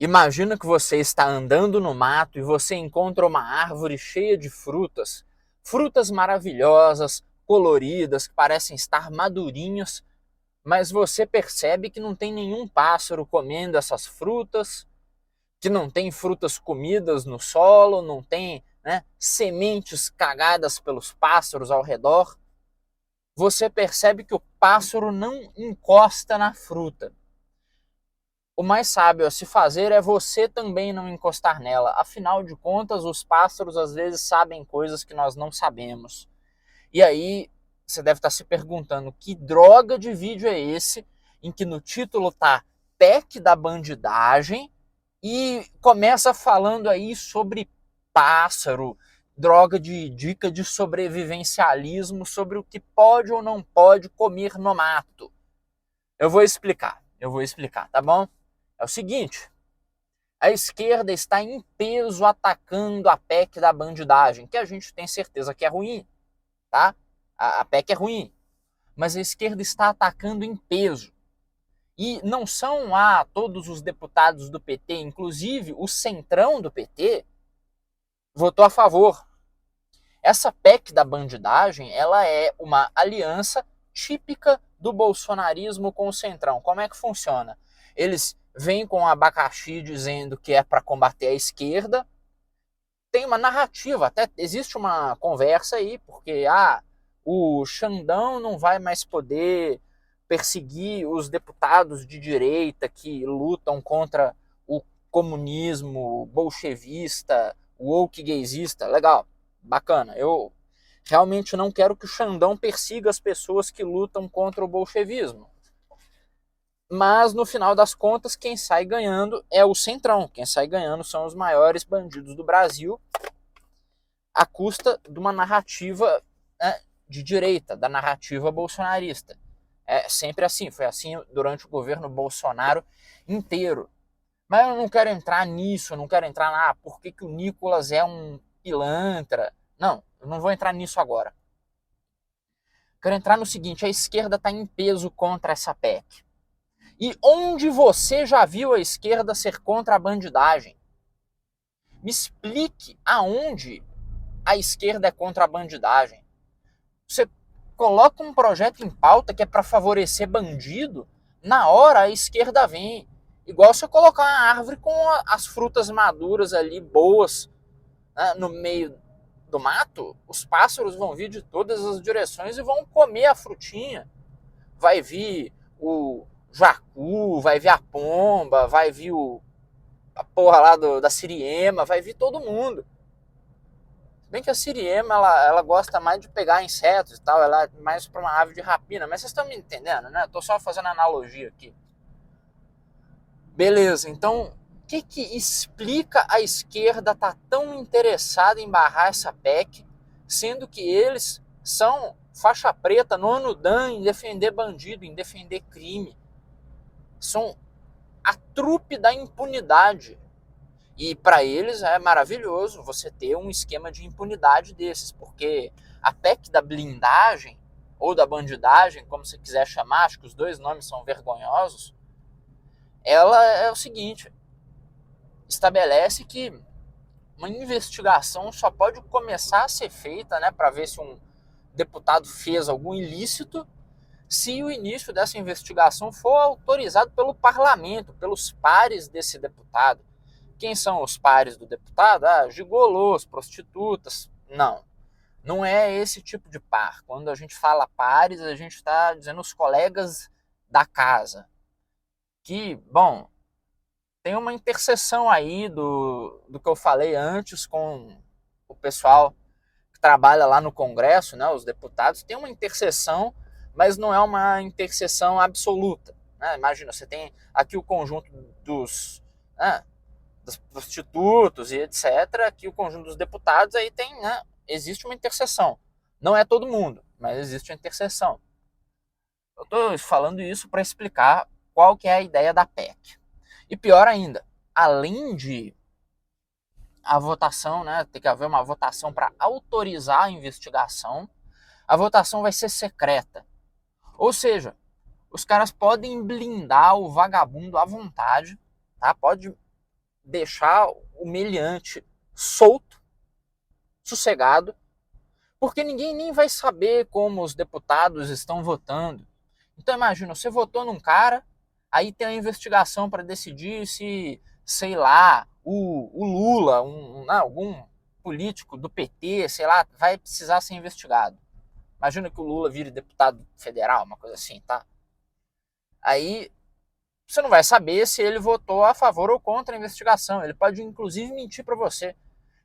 Imagina que você está andando no mato e você encontra uma árvore cheia de frutas, frutas maravilhosas, coloridas, que parecem estar madurinhas, mas você percebe que não tem nenhum pássaro comendo essas frutas, que não tem frutas comidas no solo, não tem, sementes cagadas pelos pássaros ao redor. Você percebe que o pássaro não encosta na fruta. O mais sábio a se fazer é você também não encostar nela. Afinal de contas, os pássaros às vezes sabem coisas que nós não sabemos. E aí você deve estar se perguntando que droga de vídeo é esse em que no título tá PEC da bandidagem e começa falando aí sobre pássaro, droga de dica de sobrevivencialismo sobre o que pode ou não pode comer no mato. Eu vou explicar, tá bom? É o seguinte, a esquerda está em peso atacando a PEC da bandidagem, que a gente tem certeza que é ruim, tá? A PEC é ruim, mas a esquerda está atacando em peso. E não são todos os deputados do PT, inclusive o centrão do PT, votou a favor. Essa PEC da bandidagem, ela é uma aliança típica do bolsonarismo com o centrão. Como é que funciona? Eles vêm com abacaxi dizendo que é para combater a esquerda. Tem uma narrativa, até existe uma conversa aí, porque o Xandão não vai mais poder perseguir os deputados de direita que lutam contra o comunismo bolchevista, o woke gaysista. Legal, bacana. Eu realmente não quero que o Xandão persiga as pessoas que lutam contra o bolchevismo. Mas, no final das contas, quem sai ganhando é o centrão. Quem sai ganhando são os maiores bandidos do Brasil, à custa de uma narrativa, de direita, da narrativa bolsonarista. É sempre assim, foi assim durante o governo Bolsonaro inteiro. Mas eu não quero entrar nisso, eu não quero entrar por que o Nicolas é um pilantra. Não, eu não vou entrar nisso agora. Quero entrar no seguinte, a esquerda está em peso contra essa PEC. E onde você já viu a esquerda ser contra a bandidagem? Me explique aonde a esquerda é contra a bandidagem. Você coloca um projeto em pauta que é para favorecer bandido, na hora a esquerda vem. Igual você colocar uma árvore com as frutas maduras ali, boas, no meio do mato, os pássaros vão vir de todas as direções e vão comer a frutinha. Vai vir o jacu, vai vir a pomba, vai vir a porra lá da siriema, vai vir todo mundo. Bem que a siriema, ela gosta mais de pegar insetos e tal, ela é mais para uma ave de rapina, mas vocês estão me entendendo, né? Tô só fazendo analogia aqui. Beleza, então, o que explica a esquerda estar tão interessada em barrar essa PEC, sendo que eles são faixa preta no ano dan em defender bandido, em defender crime? São a trupe da impunidade. E para eles é maravilhoso você ter um esquema de impunidade desses, porque a PEC da blindagem, ou da bandidagem, como você quiser chamar, acho que os dois nomes são vergonhosos, ela é o seguinte, estabelece que uma investigação só pode começar a ser feita, para ver se um deputado fez algum ilícito, se o início dessa investigação for autorizado pelo parlamento, pelos pares desse deputado. Quem são os pares do deputado? Gigolôs, prostitutas. Não, não é esse tipo de par. Quando a gente fala pares, a gente está dizendo os colegas da casa. Que, bom, tem uma interseção aí do que eu falei antes com o pessoal que trabalha lá no Congresso, os deputados. Tem uma interseção, mas não é uma interseção absoluta. Imagina, você tem aqui o conjunto dos prostitutos e etc. Aqui o conjunto dos deputados, aí tem, existe uma interseção. Não é todo mundo, mas existe uma interseção. Eu estou falando isso para explicar qual que é a ideia da PEC. E pior ainda, além de a votação, tem que haver uma votação para autorizar a investigação, a votação vai ser secreta. Ou seja, os caras podem blindar o vagabundo à vontade, tá? Pode deixar o meliante solto, sossegado, porque ninguém nem vai saber como os deputados estão votando. Então imagina, você votou num cara, aí tem a investigação para decidir se, sei lá, o Lula, algum político do PT, sei lá, vai precisar ser investigado. Imagina que o Lula vire deputado federal, uma coisa assim, tá? Aí você não vai saber se ele votou a favor ou contra a investigação. Ele pode, inclusive, mentir para você.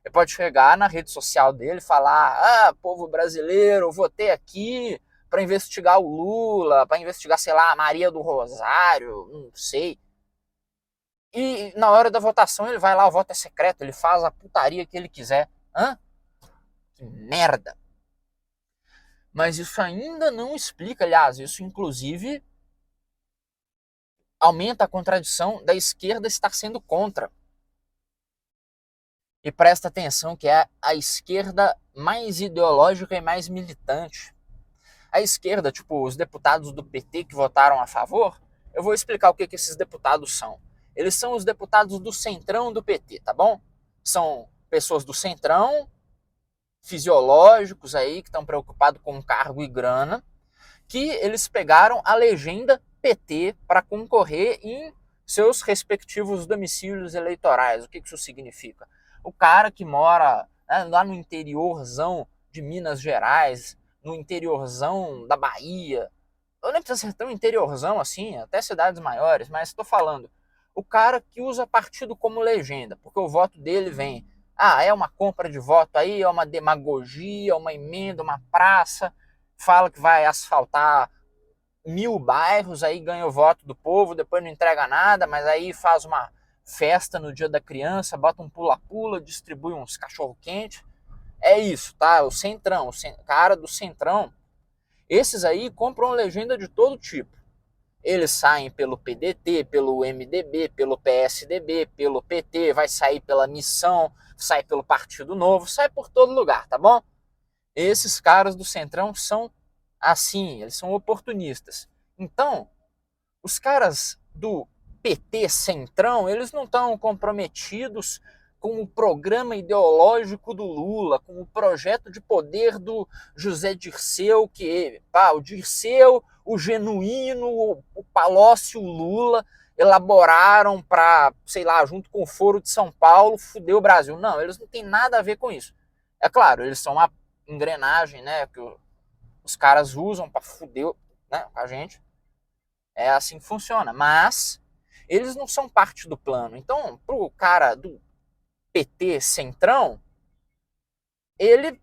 Ele pode chegar na rede social dele e falar: ah, povo brasileiro, eu votei aqui para investigar o Lula, para investigar, sei lá, a Maria do Rosário, não sei. E na hora da votação ele vai lá, o voto é secreto, ele faz a putaria que ele quiser. Hã? Que merda! Mas isso ainda não explica, aliás, isso inclusive aumenta a contradição da esquerda estar sendo contra. E presta atenção que é a esquerda mais ideológica e mais militante. A esquerda, tipo os deputados do PT que votaram a favor, eu vou explicar o que esses deputados são. Eles são os deputados do centrão do PT, tá bom? São pessoas do centrão, fisiológicos aí, que estão preocupados com cargo e grana, que eles pegaram a legenda PT para concorrer em seus respectivos domicílios eleitorais. O que isso significa? O cara que mora, né, lá no interiorzão de Minas Gerais, no interiorzão da Bahia, eu nem preciso ser tão interiorzão assim, até cidades maiores, mas estou falando, o cara que usa partido como legenda, porque o voto dele vem, é uma compra de voto aí, é uma demagogia, uma emenda, uma praça, fala que vai asfaltar 1000 bairros, aí ganha o voto do povo, depois não entrega nada, mas aí faz uma festa no dia da criança, bota um pula-pula, distribui uns cachorro-quente. É isso, tá? O centrão, cara do centrão, esses aí compram legenda de todo tipo. Eles saem pelo PDT, pelo MDB, pelo PSDB, pelo PT, vai sair pela Missão, sai pelo Partido Novo, sai por todo lugar, tá bom? Esses caras do centrão são assim, eles são oportunistas. Então, os caras do PT Centrão, eles não estão comprometidos com o programa ideológico do Lula, com o projeto de poder do José Dirceu, o Dirceu, o Genuíno, o Palócio Lula elaboraram para, sei lá, junto com o Foro de São Paulo, fuder o Brasil. Não, eles não têm nada a ver com isso. É claro, eles são uma engrenagem, né, que os caras usam para fuder, né, a gente. É assim que funciona. Mas eles não são parte do plano. Então, pro cara do PT Centrão, ele,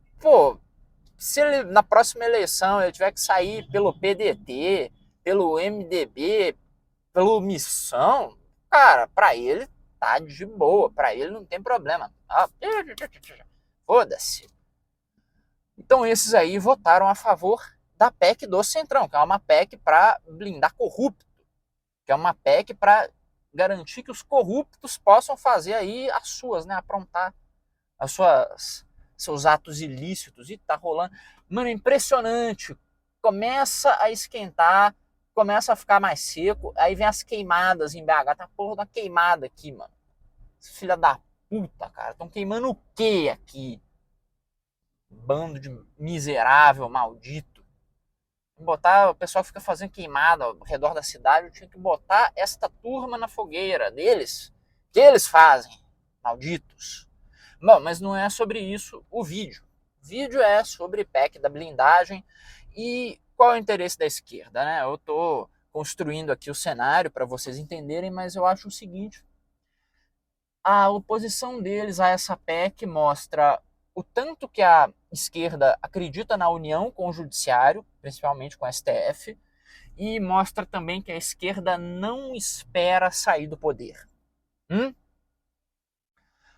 se ele na próxima eleição ele tiver que sair pelo PDT, pelo MDB, pelo Missão, cara, pra ele tá de boa, pra ele não tem problema. Foda-se. Então esses aí votaram a favor da PEC do Centrão, que é uma PEC para blindar corrupto, que é uma PEC para garantir que os corruptos possam fazer aí as suas, né, aprontar seus atos ilícitos. E tá rolando. Mano, é impressionante. Começa a esquentar, começa a ficar mais seco, aí vem as queimadas em BH. Tá porra da queimada aqui, mano. Filha da puta, cara. Estão queimando o quê aqui? Bando de miserável, maldito. Botar, o pessoal fica fazendo queimada ao redor da cidade, eu tinha que botar esta turma na fogueira deles, que eles fazem, malditos. Bom, mas não é sobre isso o vídeo. O vídeo é sobre PEC da blindagem e qual é o interesse da esquerda, né? Eu tô construindo aqui o cenário para vocês entenderem, mas eu acho o seguinte: a oposição deles a essa PEC mostra o tanto que a esquerda acredita na união com o judiciário, principalmente com o STF, e mostra também que a esquerda não espera sair do poder.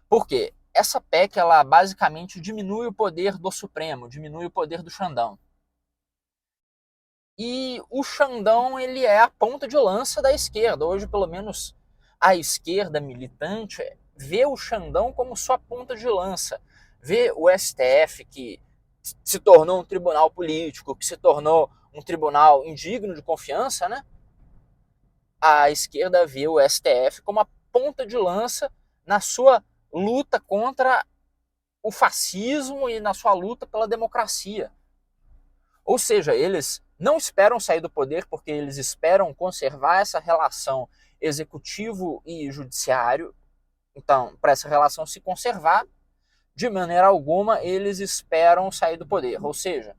Por quê? Essa PEC, ela basicamente diminui o poder do Supremo, diminui o poder do Xandão. E o Xandão, ele é a ponta de lança da esquerda. Hoje, pelo menos, a esquerda militante vê o Xandão como sua ponta de lança. Vê o STF, que se tornou um tribunal político, que se tornou um tribunal indigno de confiança, né? A esquerda vê o STF como a ponta de lança na sua luta contra o fascismo e na sua luta pela democracia. Ou seja, eles não esperam sair do poder porque eles esperam conservar essa relação executivo e judiciário. Então, para essa relação se conservar, de maneira alguma eles esperam sair do poder. Ou seja,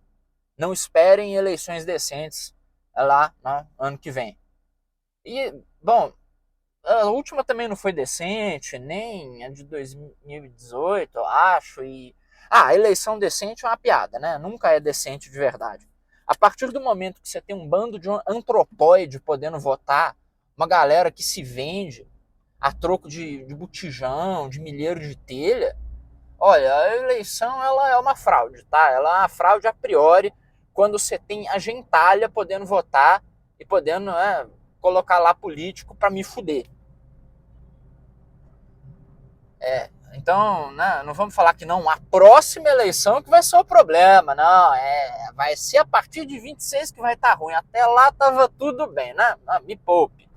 não esperem eleições decentes lá no ano que vem. E, bom, a última também não foi decente, nem a de 2018, eu acho. A eleição decente é uma piada, né? Nunca é decente de verdade. A partir do momento que você tem um bando de antropóide podendo votar, uma galera que se vende a troco de botijão, de milheiro de telha, olha, a eleição ela é uma fraude, tá? Ela é uma fraude a priori quando você tem a gentalha podendo votar e podendo colocar lá político para me fuder. Então, né, não vamos falar que não, a próxima eleição que vai ser o problema, não, vai ser a partir de 26 que vai estar ruim, até lá tava tudo bem, né? Me poupe.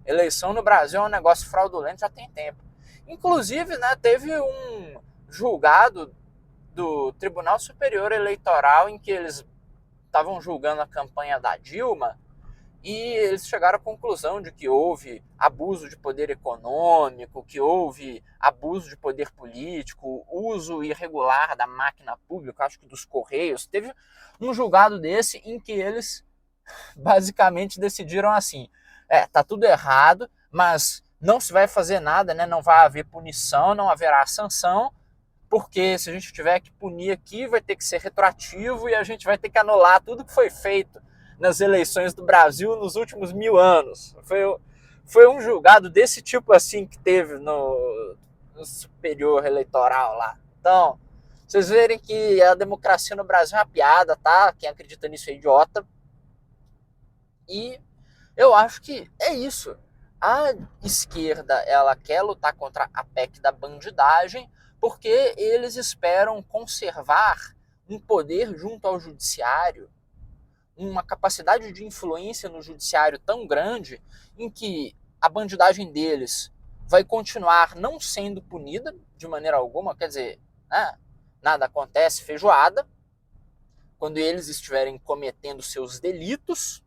Eleição no Brasil é um negócio fraudulento já tem tempo. Inclusive, né, teve um julgado do Tribunal Superior Eleitoral em que eles estavam julgando a campanha da Dilma e eles chegaram à conclusão de que houve abuso de poder econômico, que houve abuso de poder político, uso irregular da máquina pública, acho que dos Correios. Teve um julgado desse em que eles basicamente decidiram assim, tá tudo errado, mas não se vai fazer nada, né? Não vai haver punição, não haverá sanção, porque se a gente tiver que punir aqui, vai ter que ser retroativo e a gente vai ter que anular tudo que foi feito nas eleições do Brasil nos últimos 1000 anos. Foi um julgado desse tipo assim que teve no Superior Eleitoral lá. Então, vocês verem que a democracia no Brasil é uma piada, tá? Quem acredita nisso é idiota. E eu acho que é isso. A esquerda, ela quer lutar contra a PEC da bandidagem porque eles esperam conservar um poder junto ao judiciário, uma capacidade de influência no judiciário tão grande em que a bandidagem deles vai continuar não sendo punida de maneira alguma, quer dizer, nada acontece feijoada, quando eles estiverem cometendo seus delitos,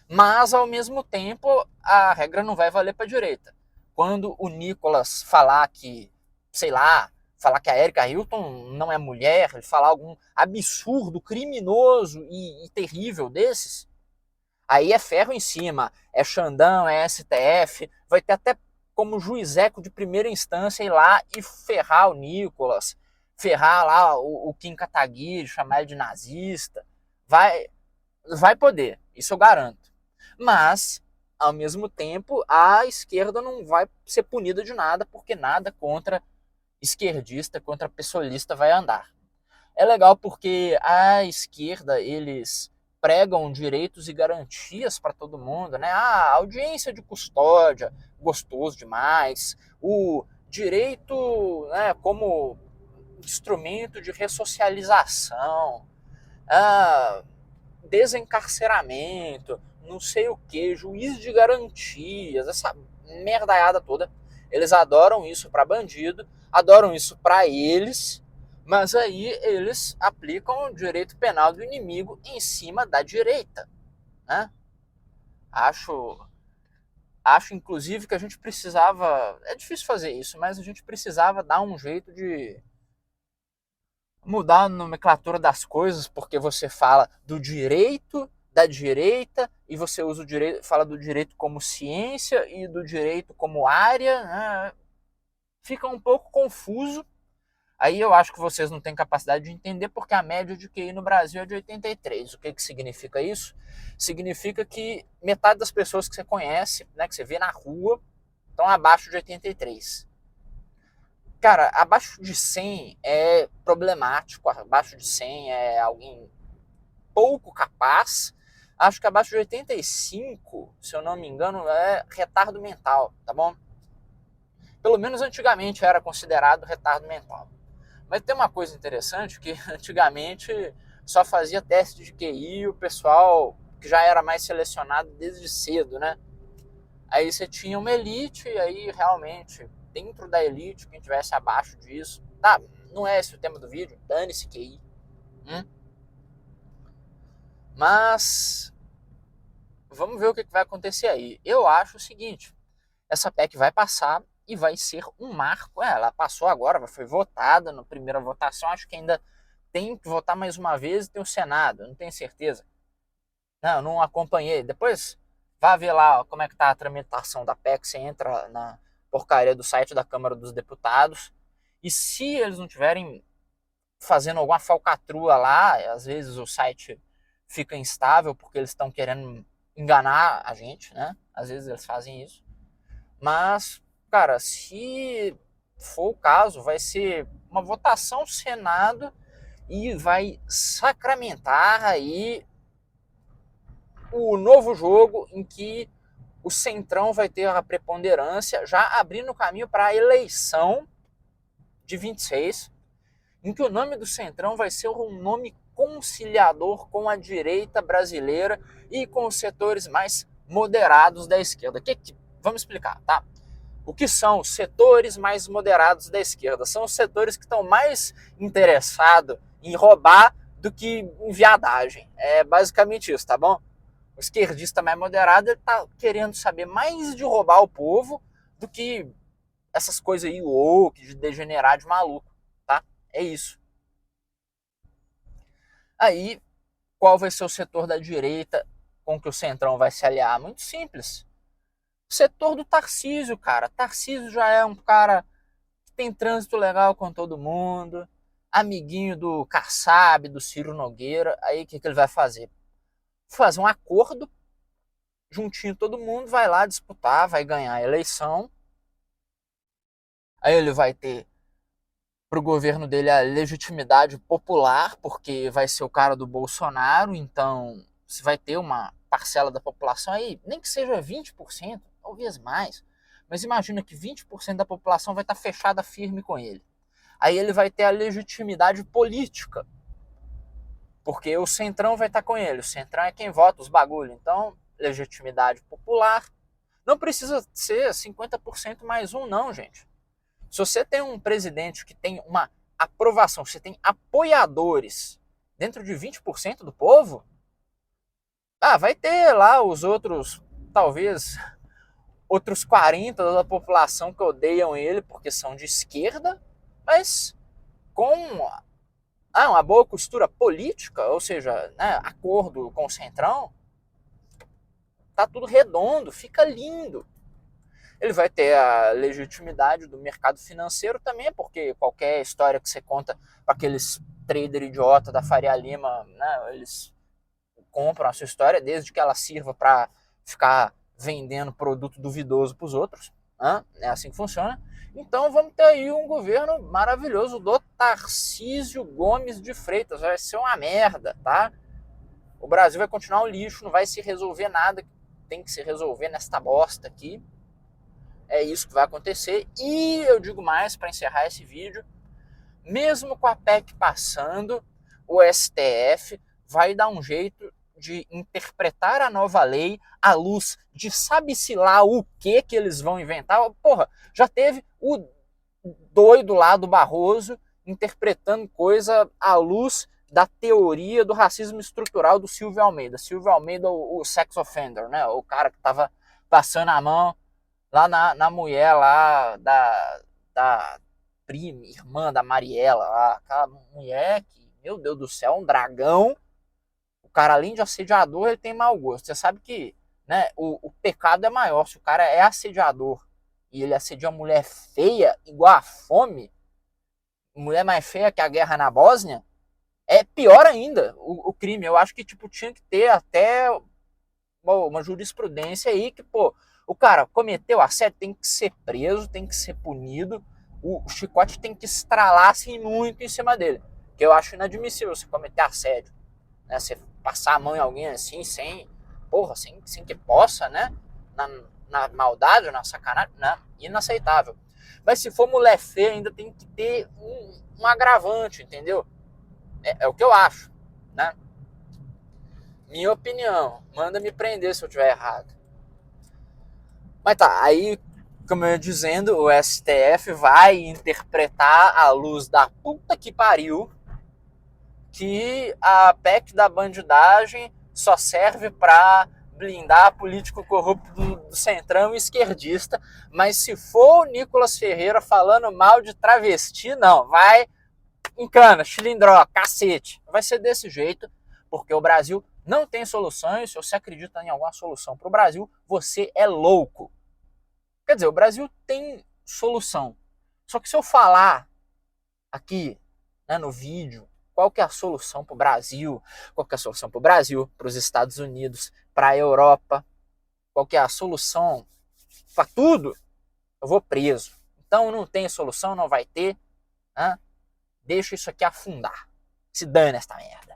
mas ao mesmo tempo a regra não vai valer para a direita. Quando o Nicolas falar que, sei lá, falar que a Erika Hilton não é mulher, ele falar algum absurdo, criminoso e terrível desses, aí é ferro em cima, é Xandão, é STF, vai ter até como juizeco de primeira instância ir lá e ferrar o Nicolas, ferrar lá o Kim Kataguiri, chamar ele de nazista, vai poder, isso eu garanto. Mas, ao mesmo tempo, a esquerda não vai ser punida de nada, porque nada contra esquerdista, contra pessoalista vai andar. É legal porque a esquerda, eles pregam direitos e garantias para todo mundo, né? Audiência de custódia, gostoso demais. O direito, né, como instrumento de ressocialização, desencarceramento, não sei o que, juiz de garantias, essa merdaiada toda. Eles adoram isso para bandido, adoram isso para eles, mas aí eles aplicam o direito penal do inimigo em cima da direita, né? Acho inclusive que a gente precisava, é difícil fazer isso, mas a gente precisava dar um jeito de mudar a nomenclatura das coisas, porque você fala do direito da direita e você usa o direito, fala do direito como ciência e do direito como área, né? Fica um pouco confuso. Aí eu acho que vocês não têm capacidade de entender, porque a média de QI no Brasil é de 83. O que significa isso? Significa que metade das pessoas que você conhece, né, que você vê na rua, estão abaixo de 83. Cara, abaixo de 100 é problemático, abaixo de 100 é alguém pouco capaz. Acho que abaixo de 85, se eu não me engano, é retardo mental, tá bom? Pelo menos antigamente era considerado retardo mental. Mas tem uma coisa interessante, que antigamente só fazia teste de QI o pessoal que já era mais selecionado desde cedo, né? Aí você tinha uma elite, e aí realmente, dentro da elite, quem tivesse abaixo disso, tá, não é esse o tema do vídeo, dane-se QI. Mas vamos ver o que vai acontecer aí. Eu acho o seguinte, essa PEC vai passar e vai ser um marco. Ela passou agora, foi votada na primeira votação, acho que ainda tem que votar mais uma vez e tem o Senado, não tenho certeza. Não acompanhei. Depois vá ver lá como é que tá a tramitação da PEC, você entra na porcaria do site da Câmara dos Deputados. E se eles não tiverem fazendo alguma falcatrua lá, às vezes o site fica instável porque eles estão querendo enganar a gente, né? Às vezes eles fazem isso. Mas, cara, se for o caso, vai ser uma votação Senado e vai sacramentar aí o novo jogo em que o Centrão vai ter a preponderância, já abrindo o caminho para a eleição de 26, em que o nome do Centrão vai ser um nome conciliador com a direita brasileira e com os setores mais moderados da esquerda. Vamos explicar, tá? O que são os setores mais moderados da esquerda? São os setores que estão mais interessados em roubar do que em viadagem. É basicamente isso, tá bom? O esquerdista mais moderado está querendo saber mais de roubar o povo do que essas coisas aí woke, de degenerar de maluco, tá? É isso. Aí, qual vai ser o setor da direita com que o Centrão vai se aliar? Muito simples. O setor do Tarcísio, cara. Tarcísio já é um cara que tem trânsito legal com todo mundo, amiguinho do Kassab, do Ciro Nogueira. Aí o que ele vai fazer? Fazer um acordo juntinho, todo mundo vai lá disputar, vai ganhar a eleição. Aí ele vai ter pro governo dele a legitimidade popular, porque vai ser o cara do Bolsonaro, então se vai ter uma parcela da população aí, nem que seja 20%, talvez mais, mas imagina que 20% da população vai estar fechada firme com ele. Aí ele vai ter a legitimidade política, porque o Centrão vai estar com ele, o Centrão é quem vota os bagulho, então legitimidade popular. Não precisa ser 50% mais um não, gente. Se você tem um presidente que tem uma aprovação, você tem apoiadores dentro de 20% do povo, vai ter lá os outros, talvez, outros 40% da população que odeiam ele porque são de esquerda, mas com uma boa costura política, ou seja, né, acordo com o Centrão, tá tudo redondo, fica lindo. Ele vai ter a legitimidade do mercado financeiro também, porque qualquer história que você conta para aqueles trader idiota da Faria Lima, né, eles compram a sua história desde que ela sirva para ficar vendendo produto duvidoso para os outros. Né? É assim que funciona. Então vamos ter aí um governo maravilhoso do Tarcísio Gomes de Freitas. Vai ser uma merda, tá? O Brasil vai continuar um lixo, não vai se resolver nada que tem que se resolver nesta bosta aqui. É isso que vai acontecer. E eu digo mais para encerrar esse vídeo, mesmo com a PEC passando, o STF vai dar um jeito de interpretar a nova lei à luz de sabe-se lá o que eles vão inventar. Porra, já teve o doido lá do Barroso interpretando coisa à luz da teoria do racismo estrutural do Silvio Almeida. Silvio Almeida, o sex offender, né? O cara que tava passando a mão lá na mulher lá da prima, irmã da Mariela, lá, aquela mulher que, meu Deus do céu, um dragão. O cara, além de assediador, ele tem mau gosto. Você sabe que, né, o pecado é maior. Se o cara é assediador e ele assedia uma mulher feia, igual a fome, mulher mais feia que a guerra na Bósnia, é pior ainda o crime. Eu acho que tipo, tinha que ter até uma jurisprudência aí que, pô, o cara cometeu assédio, tem que ser preso, tem que ser punido, o chicote tem que estralar assim muito em cima dele. Que eu acho inadmissível você cometer assédio, né? Você passar a mão em alguém assim, sem que possa, né? Na maldade, na sacanagem, né? Inaceitável. Mas se for mulher feia, ainda tem que ter um agravante, entendeu? É o que eu acho, né? Minha opinião, manda me prender se eu estiver errado. Mas tá, aí, como eu ia dizendo, o STF vai interpretar à luz da puta que pariu que a PEC da bandidagem só serve para blindar político corrupto do centrão e esquerdista, mas se for o Nicolas Ferreira falando mal de travesti, não, vai encana, chilindró, cacete. Vai ser desse jeito, porque o Brasil não tem soluções. Se você acredita em alguma solução para o Brasil, você é louco. Quer dizer, o Brasil tem solução. Só que se eu falar aqui, né, no vídeo, qual que é a solução para o Brasil, qual que é a solução para o Brasil, para os Estados Unidos, para a Europa, qual que é a solução para tudo, eu vou preso. Então não tem solução, não vai ter, né? Deixa isso aqui afundar. Se dane esta merda.